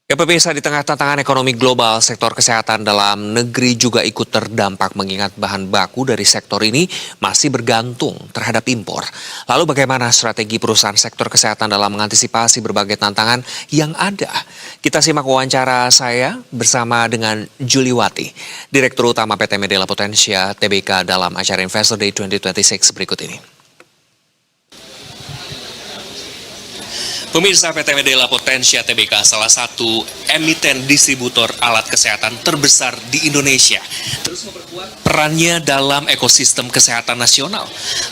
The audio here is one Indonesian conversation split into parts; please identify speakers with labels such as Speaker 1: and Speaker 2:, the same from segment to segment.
Speaker 1: Ya pemirsa, di tengah tantangan ekonomi global, sektor kesehatan dalam negeri juga ikut terdampak mengingat bahan baku dari sektor ini masih bergantung terhadap impor. Lalu bagaimana strategi perusahaan sektor kesehatan dalam mengantisipasi berbagai tantangan yang ada? Kita simak wawancara saya bersama dengan Juliwati, Direktur Utama PT Medela Potensia TBK dalam acara Investor Day 2026 berikut ini. Pemirsa, PT Medela Potensia TBK salah satu emiten distributor alat kesehatan terbesar di Indonesia. Terus memperkuat perannya dalam ekosistem kesehatan nasional.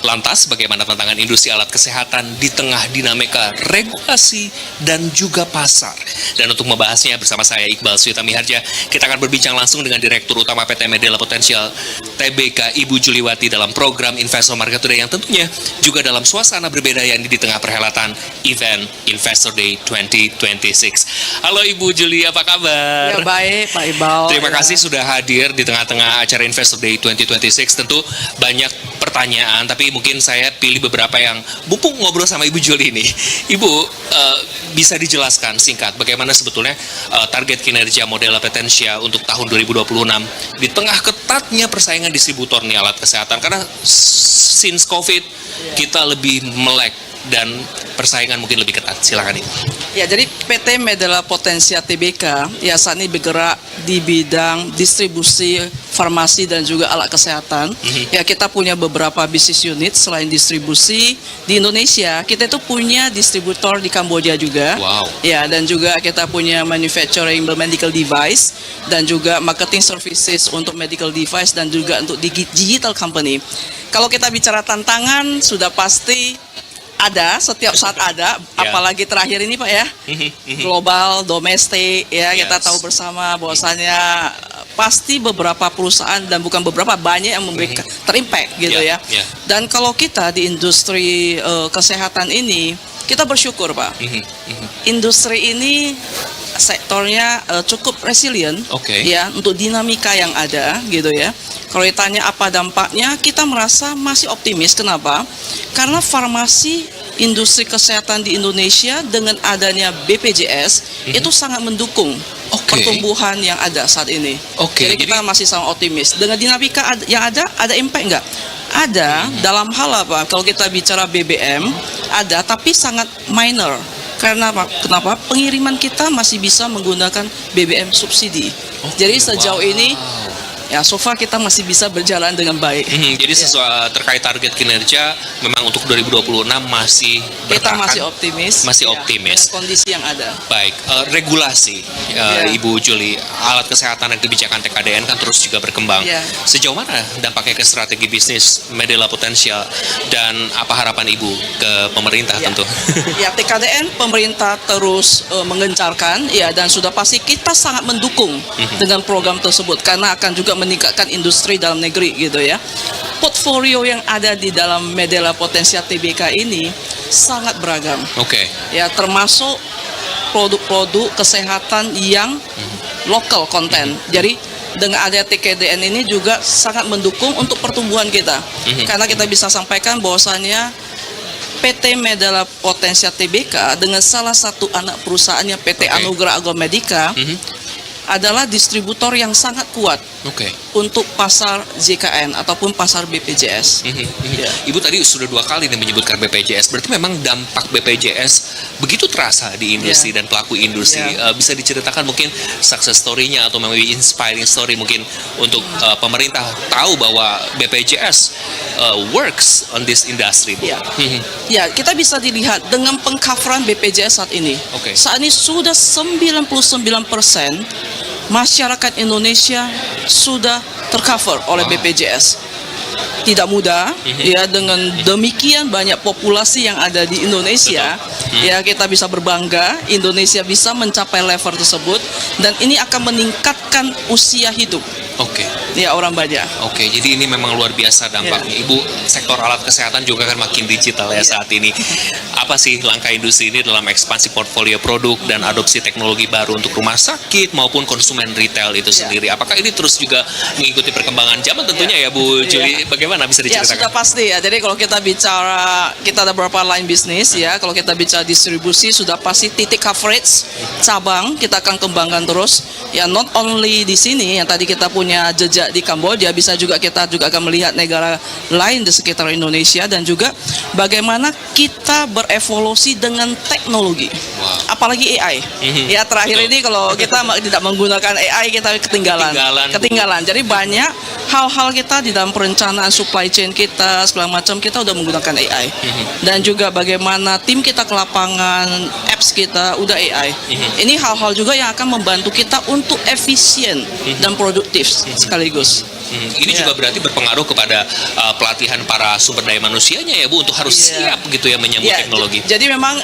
Speaker 1: Lantas, bagaimana tantangan industri alat kesehatan di tengah dinamika regulasi dan juga pasar? Dan untuk membahasnya bersama saya Iqbal Suyutami Harja, kita akan berbincang langsung dengan Direktur Utama PT Medela Potensia TBK Ibu Juliwati dalam program Investor Market Today yang tentunya juga dalam suasana berbeda yang di tengah perhelatan event Investor Day 2026. Halo Ibu Juli, apa kabar?
Speaker 2: Ya baik, Pak Iqbal.
Speaker 1: Terima kasih sudah hadir di tengah-tengah acara Investor Day 2026. Tentu banyak pertanyaan, tapi mungkin saya pilih beberapa yang mumpung ngobrol sama Ibu Juli ini. Ibu, bisa dijelaskan singkat bagaimana sebetulnya target kinerja Medela Potensia untuk tahun 2026 di tengah ketatnya persaingan distributor nih alat kesehatan, karena since COVID kita lebih melek dan persaingan mungkin lebih ketat. Silakan Ibu.
Speaker 2: Ya, jadi PT Medela Potensia TBK ya saat ini bergerak di bidang distribusi farmasi dan juga alat kesehatan. Ya, kita punya beberapa bisnis unit selain distribusi di Indonesia. Kita itu punya distributor di Kamboja juga.
Speaker 1: Wow.
Speaker 2: Ya, dan juga kita punya manufacturing medical device dan juga marketing services untuk medical device dan juga untuk digital company. Kalau kita bicara tantangan, sudah pasti ada, setiap saat ada, apalagi terakhir ini Pak ya, global, domestik, ya kita tahu bersama bahwasannya pasti beberapa perusahaan dan bukan beberapa, banyak yang memberikan terimpact gitu ya. Dan kalau kita di industri kesehatan ini, kita bersyukur Pak, industri ini sektornya cukup resilient ya untuk dinamika yang ada gitu ya. Kalau ditanya apa dampaknya, kita merasa masih optimis. Kenapa? Karena farmasi industri kesehatan di Indonesia dengan adanya BPJS itu sangat mendukung pertumbuhan yang ada saat ini. Jadi kita masih sangat optimis. Dengan dinamika yang ada impact nggak? Ada dalam hal apa? Kalau kita bicara BBM, ada tapi sangat minor. Karena kenapa? Pengiriman kita masih bisa menggunakan BBM subsidi. Jadi sejauh ini ya, so far kita masih bisa berjalan dengan baik.
Speaker 1: Jadi sesuai terkait target kinerja, memang untuk 2026 masih
Speaker 2: kita masih optimis.
Speaker 1: Masih optimis.
Speaker 2: Dengan kondisi yang ada.
Speaker 1: Baik, regulasi, Ibu Juli, alat kesehatan dan kebijakan TKDN kan terus juga berkembang. Sejauh mana dampaknya ke strategi bisnis Medela Potensial dan apa harapan Ibu ke pemerintah tentu?
Speaker 2: Ya, TKDN pemerintah terus mengencarkan, ya, dan sudah pasti kita sangat mendukung dengan program tersebut karena akan juga meningkatkan industri dalam negeri gitu ya. Portfolio yang ada di dalam Medela Potensia TBK ini sangat beragam. Ya, termasuk produk-produk kesehatan yang local content. Jadi dengan adanya TKDN ini juga sangat mendukung untuk pertumbuhan kita. Karena kita bisa sampaikan bahwasannya PT Medela Potensia TBK dengan salah satu anak perusahaannya PT Anugrah Agromedica adalah distributor yang sangat kuat untuk pasar JKN ataupun pasar BPJS.
Speaker 1: Ibu tadi sudah 2 kali menyebutkan BPJS, berarti memang dampak BPJS begitu terasa di industri dan pelaku industri. Bisa diceritakan mungkin success story-nya atau maybe inspiring story mungkin untuk pemerintah tahu bahwa BPJS works on this industry, Bu.
Speaker 2: Ya, kita bisa dilihat dengan pengcoveran BPJS saat ini. Saat ini sudah 99% masyarakat Indonesia sudah tercover oleh BPJS. Tidak mudah, ya, dengan demikian banyak populasi yang ada di Indonesia, ya kita bisa berbangga Indonesia bisa mencapai level tersebut dan ini akan meningkatkan usia hidup. Ya, orang banyak.
Speaker 1: Oke, jadi ini memang luar biasa dampaknya. Ibu, sektor alat kesehatan juga kan makin digital ya saat ini. Apa sih langkah industri ini dalam ekspansi portfolio produk dan adopsi teknologi baru untuk rumah sakit maupun konsumen retail itu sendiri? Apakah ini terus juga mengikuti perkembangan zaman tentunya ya Bu Juli? Bagaimana bisa
Speaker 2: Ya,
Speaker 1: diceritakan?
Speaker 2: sudah pasti ya. Jadi kalau kita bicara, kita ada beberapa line bisnis ya. Kalau kita bicara distribusi, sudah pasti titik coverage, cabang, kita akan kembangkan terus. Ya, not only di sini, yang tadi kita punya jejak di Kamboja, kita juga akan melihat negara lain di sekitar Indonesia, dan juga bagaimana kita berevolusi dengan teknologi. Apalagi AI. Ya, terakhir ini kalau kita tidak menggunakan AI, kita ketinggalan. Jadi banyak hal-hal kita di dalam perencanaan supply chain kita segala macam, kita udah menggunakan AI. Dan juga bagaimana tim kita ke lapangan, apps kita udah AI. Ini hal-hal juga yang akan membantu kita untuk efisien dan produktif sekaligus.
Speaker 1: Ini juga berarti berpengaruh kepada pelatihan para sumber daya manusianya ya Bu, untuk harus siap gitu ya menyambut teknologi.
Speaker 2: Jadi memang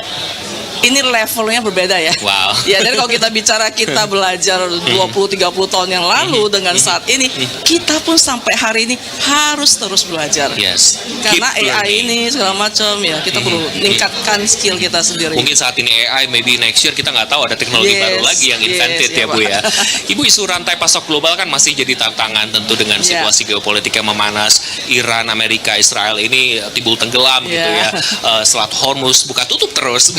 Speaker 2: ini levelnya berbeda ya.
Speaker 1: Wow.
Speaker 2: Ya, jadi kalau kita bicara kita belajar 20-30 tahun yang lalu dengan saat ini, kita pun sampai hari ini harus terus belajar.
Speaker 1: Yes.
Speaker 2: Karena
Speaker 1: Keep
Speaker 2: AI
Speaker 1: learning.
Speaker 2: ini segala macam ya, kita perlu meningkatkan skill kita sendiri.
Speaker 1: Mungkin saat ini AI, maybe next year kita nggak tahu ada teknologi baru lagi yang invented ya Bu ya. Ibu, isu rantai pasok global kan masih jadi tantangan tentu dengan situasi geopolitik yang memanas. Iran, Amerika, Israel ini timbul tenggelam gitu ya. Selat Hormuz buka tutup terus.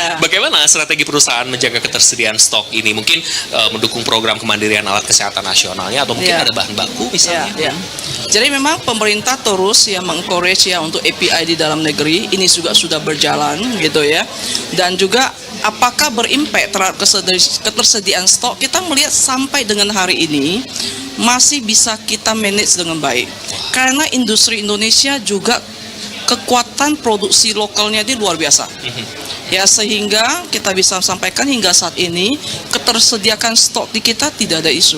Speaker 1: Bagaimana strategi perusahaan menjaga ketersediaan stok ini? Mungkin mendukung program kemandirian alat kesehatan nasionalnya, atau mungkin ada bahan baku misalnya.
Speaker 2: Jadi memang pemerintah terus ya mengencourage ya untuk API di dalam negeri. Ini juga sudah berjalan gitu ya. Dan juga apakah berimpact terhadap ketersediaan stok? Kita melihat sampai dengan hari ini masih bisa kita manage dengan baik. Karena industri Indonesia juga kekuatan produksi lokalnya ini luar biasa. Ya, sehingga kita bisa sampaikan hingga saat ini ketersediaan stok di kita tidak ada isu.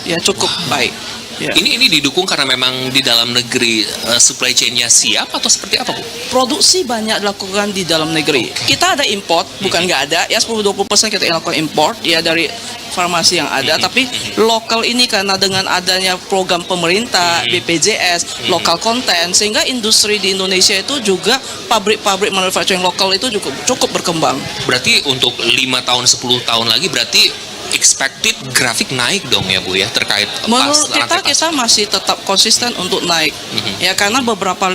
Speaker 2: Ya, cukup baik. Ya.
Speaker 1: Ini didukung karena memang di dalam negeri supply chain-nya siap atau seperti apa Bu?
Speaker 2: Produksi banyak dilakukan di dalam negeri. Kita ada import, bukan nggak ada. Ya, 10-20% kita lakukan import ya dari farmasi yang ada, tapi lokal ini karena dengan adanya program pemerintah, BPJS, lokal konten, sehingga industri di Indonesia itu juga pabrik-pabrik manufacturing lokal itu cukup berkembang.
Speaker 1: Berarti untuk 5 tahun, 10 tahun lagi berarti expected grafik naik dong ya Bu ya, terkait
Speaker 2: menurut kita masih tetap konsisten untuk naik. Ya, karena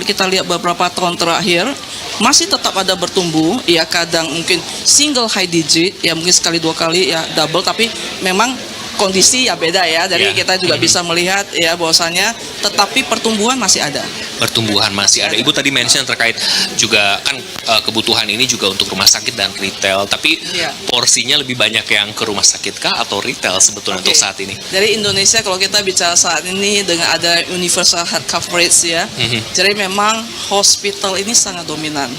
Speaker 2: kita lihat beberapa tahun terakhir masih tetap ada bertumbuh, ya kadang mungkin single high digit, ya mungkin sekali dua kali ya double, tapi memang kondisi ya beda ya. Jadi kita juga bisa melihat ya bahwasanya tetapi pertumbuhan masih ada.
Speaker 1: Pertumbuhan masih ada. Ibu tadi mention terkait juga kan kebutuhan ini juga untuk rumah sakit dan retail, tapi porsinya lebih banyak yang ke rumah sakit kah atau retail sebetulnya untuk saat ini?
Speaker 2: Jadi Indonesia kalau kita bicara saat ini dengan ada universal health coverage ya, jadi memang hospital ini sangat dominan.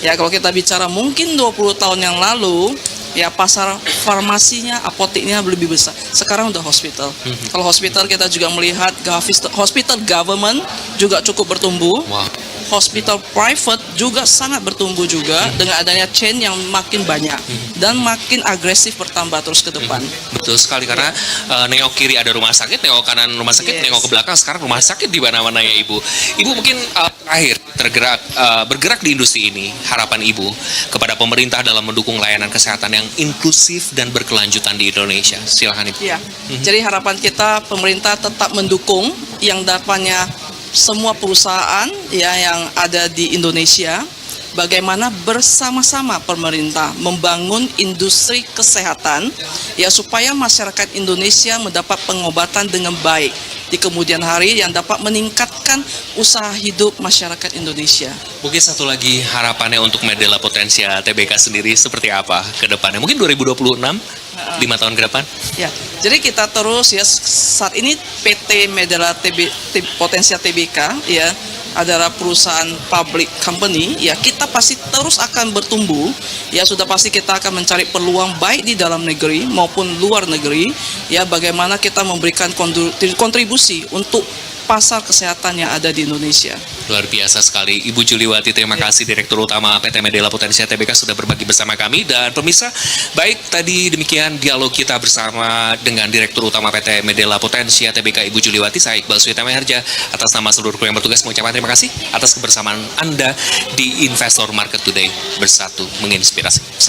Speaker 2: Ya, kalau kita bicara mungkin 20 tahun yang lalu ya pasar farmasinya, apoteknya lebih besar. Sekarang udah hospital. Kalau hospital kita juga melihat hospital government juga cukup bertumbuh. Hospital private juga sangat bertumbuh juga dengan adanya chain yang makin banyak dan makin agresif bertambah terus ke depan.
Speaker 1: Betul sekali, karena nengok kiri ada rumah sakit, nengok kanan rumah sakit, nengok ke belakang sekarang rumah sakit di mana-mana ya Ibu. Ibu mungkin terakhir bergerak di industri ini, harapan Ibu kepada pemerintah dalam mendukung layanan kesehatan yang inklusif dan berkelanjutan di Indonesia. Silakan Ibu.
Speaker 2: Ya. Jadi harapan kita pemerintah tetap mendukung yang dapatnya semua perusahaan ya yang ada di Indonesia, bagaimana bersama-sama pemerintah membangun industri kesehatan ya supaya masyarakat Indonesia mendapat pengobatan dengan baik di kemudian hari yang dapat meningkatkan usaha hidup masyarakat Indonesia.
Speaker 1: Mungkin satu lagi harapannya untuk Medela Potensia TBK sendiri seperti apa ke depannya? Mungkin 2026, 5 tahun ke depan?
Speaker 2: Ya, jadi kita terus ya saat ini PT Medela Potensia TBK ya adalah perusahaan public company ya, kita pasti terus akan bertumbuh ya, sudah pasti kita akan mencari peluang baik di dalam negeri maupun luar negeri ya, bagaimana kita memberikan kontribusi untuk pasar kesehatan yang ada di Indonesia.
Speaker 1: Luar biasa sekali. Ibu Juliwati, terima kasih Direktur Utama PT Medela Potensia Tbk sudah berbagi bersama kami. Dan pemirsa, baik tadi demikian dialog kita bersama dengan Direktur Utama PT Medela Potensia Tbk Ibu Juliwati. Saya Iqbal Suyitama Harja atas nama seluruh kru yang bertugas mengucapkan terima kasih atas kebersamaan Anda di Investor Market Today, bersatu menginspirasi. Sampai